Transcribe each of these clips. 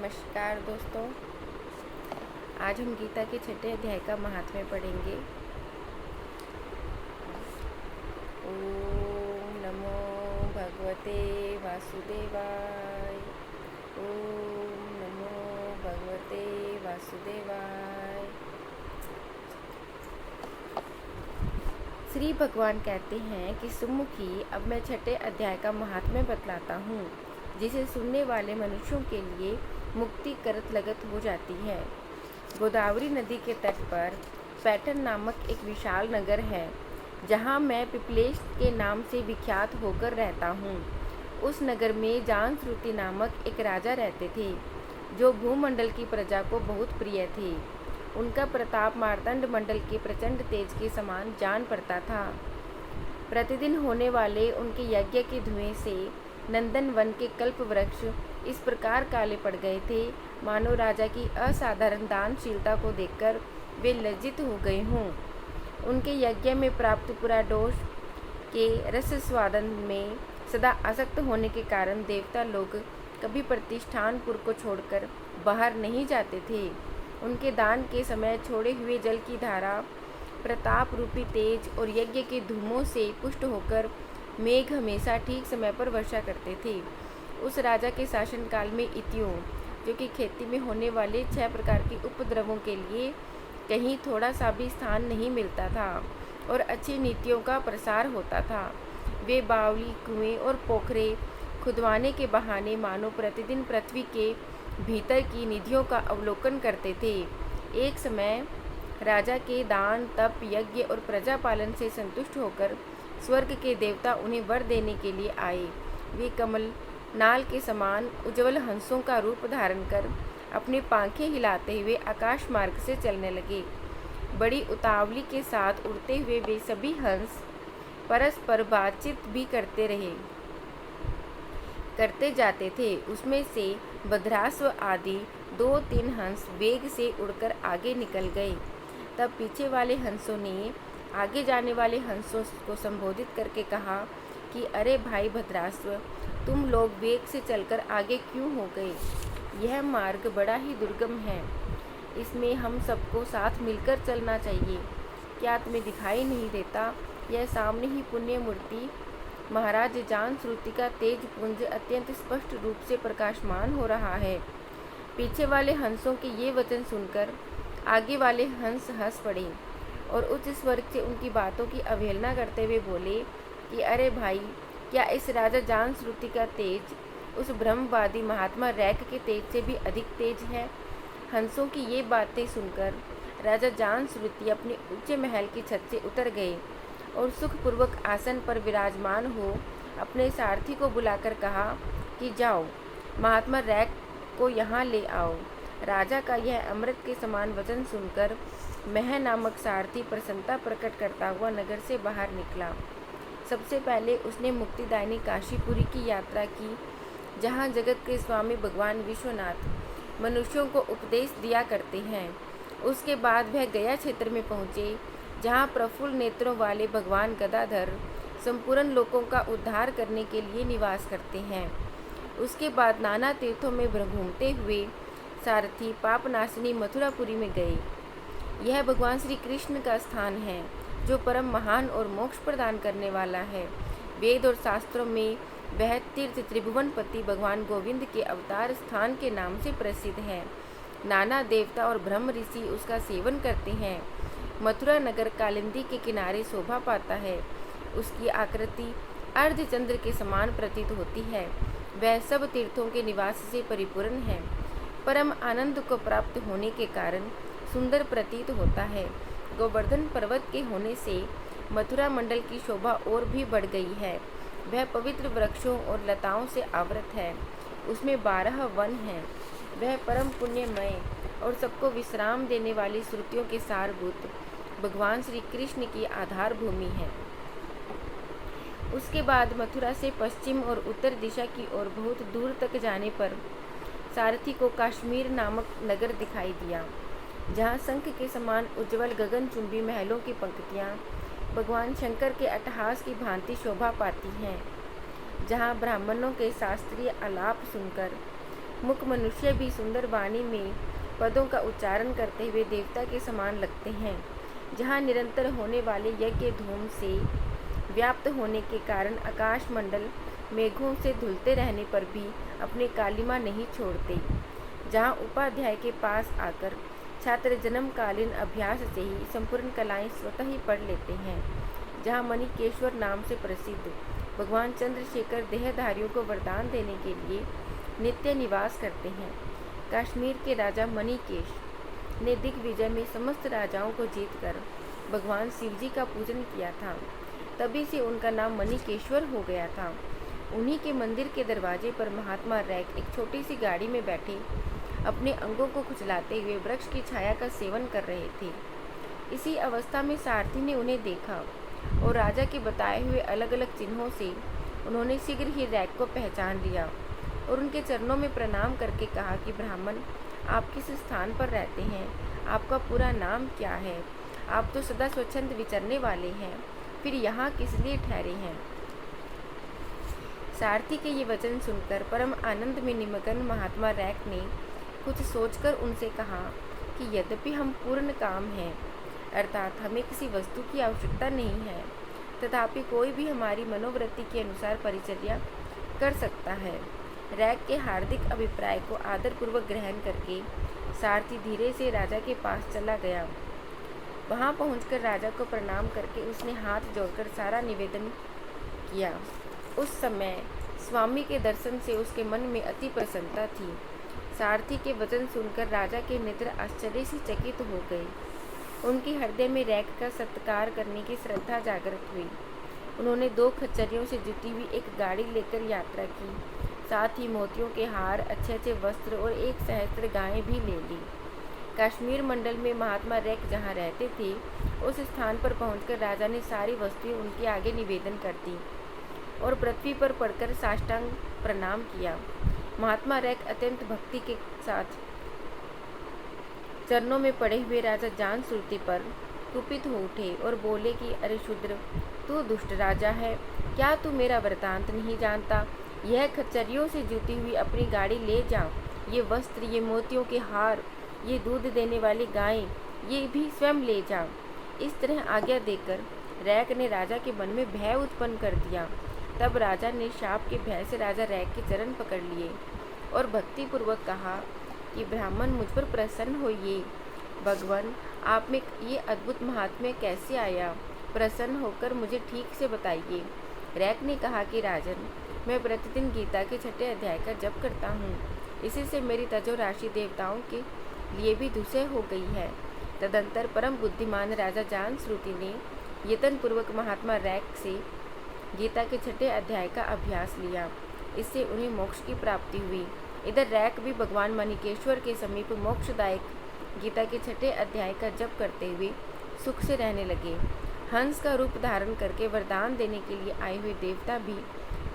नमस्कार दोस्तों। आज हम गीता के छठे अध्याय का महात्म्य पढ़ेंगे। ओम नमो भगवते वासुदेवाय। ओम नमो भगवते वासुदेवाय। श्री भगवान कहते हैं कि सुमुखी, अब मैं छठे अध्याय का महात्म्य बतलाता हूँ, जिसे सुनने वाले मनुष्यों के लिए मुक्ति करत लगत हो जाती है। गोदावरी नदी के तट पर पैठन नामक एक विशाल नगर है, जहाँ मैं पिपलेश के नाम से विख्यात होकर रहता हूँ। उस नगर में जानश्रुति नामक एक राजा रहते थे, जो भूमंडल की प्रजा को बहुत प्रिय थे। उनका प्रताप मार्तंड मंडल के प्रचंड तेज के समान जान पड़ता था। प्रतिदिन होने वाले उनके यज्ञ के धुएं से नंदन वन के कल्प वृक्ष इस प्रकार काले पड़ गए थे, मानो राजा की असाधारण दानशीलता को देखकर वे लज्जित हो गए हों। उनके यज्ञ में प्राप्त पुराडोष के रस स्वादन में सदा आसक्त होने के कारण देवता लोग कभी प्रतिष्ठानपुर को छोड़कर बाहर नहीं जाते थे। उनके दान के समय छोड़े हुए जल की धारा प्रताप रूपी तेज और यज्ञ के धूमों से पुष्ट होकर मेघ हमेशा ठीक समय पर वर्षा करते थे। उस राजा के शासनकाल में इतियों, जो कि खेती में होने वाले 6 प्रकार के उपद्रवों के लिए कहीं थोड़ा सा भी स्थान नहीं मिलता था और अच्छी नीतियों का प्रसार होता था। वे बावली, कुएं और पोखरे खुदवाने के बहाने मानो प्रतिदिन पृथ्वी के भीतर की निधियों का अवलोकन करते थे। एक समय राजा के दान, तप, यज्ञ और प्रजा पालन से संतुष्ट होकर स्वर्ग के देवता उन्हें वर देने के लिए आए। वे कमल नाल के समान उज्ज्वल हंसों का रूप धारण कर अपनी पांखें हिलाते हुए आकाश मार्ग से चलने लगे। बड़ी उतावली के साथ उड़ते हुए वे सभी हंस परस्पर बातचीत भी करते जाते थे। उसमें से भद्रास्व आदि 2-3 हंस वेग से उड़कर आगे निकल गए। तब पीछे वाले हंसों ने आगे जाने वाले हंसों को संबोधित करके कहा कि अरे भाई भद्रास्व, तुम लोग वेग से चलकर आगे क्यों हो गए? यह मार्ग बड़ा ही दुर्गम है, इसमें हम सबको साथ मिलकर चलना चाहिए। क्या तुम्हें दिखाई नहीं देता? यह सामने ही पुण्य मूर्ति महाराज जानश्रुति का तेज पुंज अत्यंत स्पष्ट रूप से प्रकाशमान हो रहा है। पीछे वाले हंसों के ये वचन सुनकर आगे वाले हंस हंस पड़े और उच्च स्वर से उनकी बातों की अवहेलना करते हुए बोले कि अरे भाई, क्या इस राजा जानश्रुति का तेज उस ब्रह्मवादी महात्मा रैक के तेज से भी अधिक तेज है? हंसों की ये बातें सुनकर राजा जानश्रुति अपने ऊंचे महल की छत से उतर गए और सुखपूर्वक आसन पर विराजमान हो अपने सारथी को बुलाकर कहा कि जाओ, महात्मा रैक को यहाँ ले आओ। राजा का यह अमृत के समान वचन सुनकर मह नामक सारथी प्रसन्नता प्रकट करता हुआ नगर से बाहर निकला। सबसे पहले उसने मुक्तिदायिनी काशीपुरी की यात्रा की, जहाँ जगत के स्वामी भगवान विश्वनाथ मनुष्यों को उपदेश दिया करते हैं। उसके बाद वह गया क्षेत्र में पहुँचे, जहाँ प्रफुल्ल नेत्रों वाले भगवान गदाधर संपूर्ण लोगों का उद्धार करने के लिए निवास करते हैं। उसके बाद नाना तीर्थों में घूमते हुए सारथी पापनाशिनी मथुरापुरी में गए। यह भगवान श्री कृष्ण का स्थान है, जो परम महान और मोक्ष प्रदान करने वाला है। वेद और शास्त्रों में वह तीर्थ त्रिभुवनपति भगवान गोविंद के अवतार स्थान के नाम से प्रसिद्ध है। नाना देवता और ब्रह्म ऋषि उसका सेवन करते हैं। मथुरा नगर कालिंदी के किनारे शोभा पाता है। उसकी आकृति अर्धचंद्र के समान प्रतीत होती है। वह सब तीर्थों के निवास से परिपूर्ण है। परम आनंद को प्राप्त होने के कारण सुंदर प्रतीत होता है। गोवर्धन पर्वत के होने से मथुरा मंडल की शोभा और भी बढ़ गई है। वह पवित्र वृक्षों और लताओं से आवृत है। उसमें 12 वन हैं। वह परम पुण्यमय और सबको विश्राम देने वाली श्रुतियों के सारभूत भगवान श्री कृष्ण की आधार भूमि है। उसके बाद मथुरा से पश्चिम और उत्तर दिशा की ओर बहुत दूर तक जाने पर सारथी को काश्मीर नामक नगर दिखाई दिया, जहाँ शंख के समान उज्ज्वल गगनचुंबी महलों की पंक्तियाँ भगवान शंकर के अट्टहास की भांति शोभा पाती हैं। जहाँ ब्राह्मणों के शास्त्रीय आलाप सुनकर मुख मनुष्य भी सुंदर वाणी में पदों का उच्चारण करते हुए देवता के समान लगते हैं। जहाँ निरंतर होने वाले यज्ञ धूम से व्याप्त होने के कारण आकाश मंडल मेघों से धुलते रहने पर भी अपने कालिमा नहीं छोड़ते। जहाँ उपाध्याय के पास आकर छात्र जन्मकालीन अभ्यास से ही संपूर्ण कलाएं स्वतः ही पढ़ लेते हैं। जहाँ मणिकेश्वर नाम से प्रसिद्ध भगवान चंद्रशेखर देहधारियों को वरदान देने के लिए नित्य निवास करते हैं। कश्मीर के राजा मणिकेश ने दिग्विजय में समस्त राजाओं को जीतकर भगवान शिव जी का पूजन किया था। तभी से उनका नाम मणिकेश्वर हो गया था। उन्हीं के मंदिर के दरवाजे पर महात्मा रैक एक छोटी सी गाड़ी में बैठे अपने अंगों को खुजलाते हुए वृक्ष की छाया का सेवन कर रहे थे। इसी अवस्था में सारथी ने उन्हें देखा और राजा के बताए हुए अलग अलग चिन्हों से उन्होंने शीघ्र ही रैक को पहचान लिया और उनके चरणों में प्रणाम करके कहा कि ब्राह्मण, आप किस स्थान पर रहते हैं? आपका पूरा नाम क्या है? आप तो सदा स्वच्छंद विचरने वाले हैं, फिर यहाँ किस लिए ठहरे हैं? सारथी के ये वचन सुनकर परम आनंद में निमग्न महात्मा रैक ने कुछ सोचकर उनसे कहा कि यद्यपि हम पूर्ण काम हैं, अर्थात हमें किसी वस्तु की आवश्यकता नहीं है, तथापि कोई भी हमारी मनोवृत्ति के अनुसार परिचर्या कर सकता है। रैक के हार्दिक अभिप्राय को आदरपूर्वक ग्रहण करके सारथी धीरे से राजा के पास चला गया। वहां पहुंचकर राजा को प्रणाम करके उसने हाथ जोड़कर सारा निवेदन किया। उस समय स्वामी के दर्शन से उसके मन में अति प्रसन्नता थी। सारथी के वचन सुनकर राजा के नेत्र आश्चर्य से चकित हो गए। उनके हृदय में रैक का सत्कार करने की श्रद्धा जागृत हुई। उन्होंने 2 खच्चरियों से जुटी हुई एक गाड़ी लेकर यात्रा की, साथ ही मोतियों के हार, अच्छे अच्छे वस्त्र और 1 सहस्त्र गायें भी ले ली। कश्मीर मंडल में महात्मा रैक जहाँ रहते थे, उस स्थान पर पहुंचकर राजा ने सारी वस्तुएं उनके आगे निवेदन कर दी और पृथ्वी पर पड़कर साष्टांग प्रणाम किया। महात्मा रैक अत्यंत भक्ति के साथ चरणों में पड़े हुए राजा जान सुरती पर कुपित हो उठे और बोले कि अरे शूद्र, तू दुष्ट राजा है, क्या तू मेरा वृतांत नहीं जानता? यह खच्चरियों से जुटी हुई अपनी गाड़ी ले जा, ये वस्त्र, ये मोतियों के हार, ये दूध देने वाली गायें, ये भी स्वयं ले जा। इस तरह आज्ञा देकर रैक ने राजा के मन में भय उत्पन्न कर दिया। तब राजा ने शाप के भय से राजा रैक के चरण पकड़ लिए और भक्तिपूर्वक कहा कि ब्राह्मण, मुझ पर प्रसन्न होइए। भगवान, आप में ये अद्भुत महात्म्य कैसे आया? प्रसन्न होकर मुझे ठीक से बताइए। रैक ने कहा कि राजन, मैं प्रतिदिन गीता के 6ठे अध्याय का जप करता हूँ। इसी से मेरी तजो राशि देवताओं के लिए भी दुसह हो गई है। तदंतर परम बुद्धिमान राजा जान श्रुति ने यत्नपूर्वक महात्मा रैक से गीता के 6ठे अध्याय का अभ्यास लिया। इससे उन्हें मोक्ष की प्राप्ति हुई। इधर रैक भी भगवान मणिकेश्वर के समीप मोक्षदायक गीता के 6ठे अध्याय का जप करते हुए सुख से रहने लगे। हंस का रूप धारण करके वरदान देने के लिए आए हुए देवता भी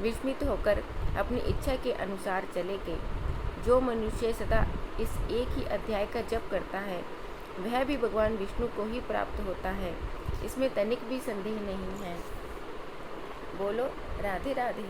विस्मित होकर अपनी इच्छा के अनुसार चले गए। जो मनुष्य सदा इस एक ही अध्याय का जप करता है, वह भी भगवान विष्णु को ही प्राप्त होता है। इसमें तनिक भी संदेह नहीं है। बोलो राधे राधे।